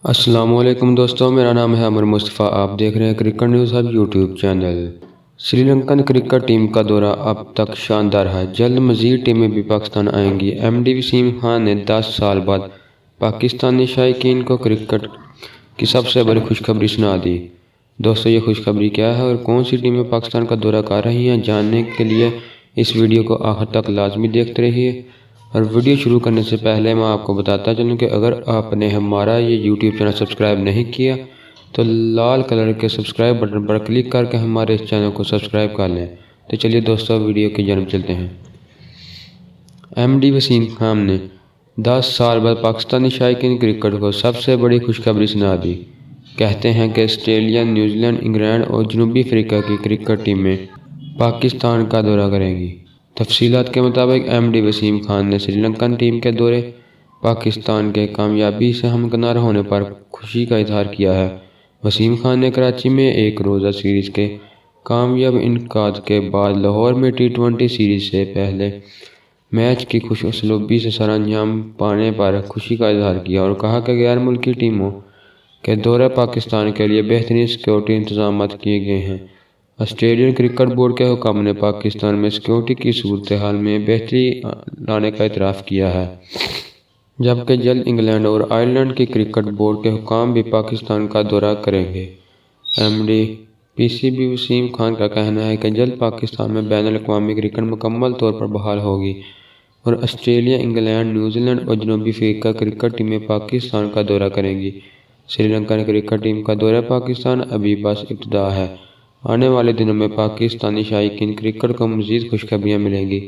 السلام علیکم دوستوں، میرا نام ہے عمر مصطفیٰ۔ آپ دیکھ رہے ہیں cricket news hub YouTube channel. Sri Lankan cricket team کا دورہ اب تک شاندار ہے، جلد مزید ٹیمیں بھی پاکستان آئیں گی۔ ایم ڈی وسیم خان نے 10 سال بعد پاکستانی شائقین کو کرکٹ کی سب سے بڑی خوشخبری سنا دی۔ دوستوں، یہ خوشخبری کیا ہے اور کون سی ٹیمیں پاکستان کا دورہ کر رہی ہیں، جاننے کے لیے اس ویڈیو کو آخر تک لازمی دیکھتے رہیے۔ اور ویڈیو شروع کرنے سے پہلے میں آپ کو بتاتا چلوں کہ اگر آپ نے ہمارا یہ یوٹیوب چینل سبسکرائب نہیں کیا تو لال کلر کے سبسکرائب بٹن پر کلک کر کے ہمارے اس چینل کو سبسکرائب کر لیں۔ تو چلیے دوستوں، ویڈیو کی جانب چلتے ہیں۔ ایم ڈی وسیم خان نے 10 سال بعد پاکستانی شائقین کرکٹ کو سب سے بڑی خوشخبری سنا دی۔ کہتے ہیں کہ آسٹریلیا، نیوزی لینڈ، انگلینڈ اور جنوبی افریقہ کی کرکٹ ٹیمیں پاکستان کا دورہ کریں گی۔ تفصیلات کے مطابق ایم ڈی وسیم خان نے سری لنکن ٹیم کے دورے پاکستان کے کامیابی سے ہمکنار ہونے پر خوشی کا اظہار کیا ہے۔ وسیم خان نے کراچی میں ایک روزہ سیریز کے کامیاب انعقاد کے بعد لاہور میں T20 سیریز سے پہلے میچ کی خوش اسلوبی سے سر انجام پانے پر خوشی کا اظہار کیا اور کہا کہ غیر ملکی ٹیموں کے دورے پاکستان کے لیے بہترین سیکورٹی انتظامات کیے گئے ہیں۔ آسٹریلین کرکٹ بورڈ کے حکام نے پاکستان میں سیکورٹی کی صورتحال میں بہتری لانے کا اعتراف کیا ہے، جبکہ جلد انگلینڈ اور آئرلینڈ کی کرکٹ بورڈ کے حکام بھی پاکستان کا دورہ کریں گے۔ M D P C B Waseem Khan کا کہنا ہے کہ جلد پاکستان میں بین الاقوامی کرکٹ مکمل طور پر بحال ہوگی اور آسٹریلیا، انگلینڈ، نیوزی لینڈ اور جنوبی افریقہ کرکٹ ٹیمیں پاکستان کا دورہ کریں گی۔ سری لنکن کرکٹ ٹیم کا دورہ پاکستان ابھی بس ابتدا ہے۔ آنے والے دنوں میں پاکستانی شائقین کرکٹ کو مزید خوشخبریاں ملیں گی۔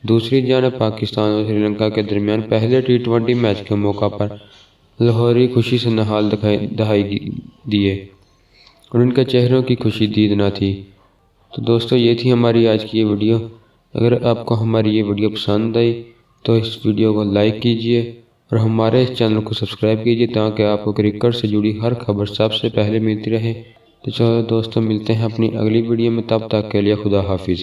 دوسری جانب پاکستان اور سری لنکا کے درمیان پہلے T20 میچ کے موقع پر لاہوری خوشی سے نہال دکھائی دیے اور ان کے چہروں کی خوشی دید نہ تھی۔ تو دوستو، یہ تھی ہماری آج کی یہ ویڈیو۔ اگر آپ کو ہماری یہ ویڈیو پسند آئی تو اس ویڈیو کو لائک کیجئے اور ہمارے اس چینل کو سبسکرائب کیجئے تاکہ آپ کو کرکٹ سے جڑی ہر خبر سب سے پہلے ملتی رہے۔ تو چلو دوستو، ملتے ہیں اپنی اگلی ویڈیو میں، تب تک کے لیے خدا حافظ۔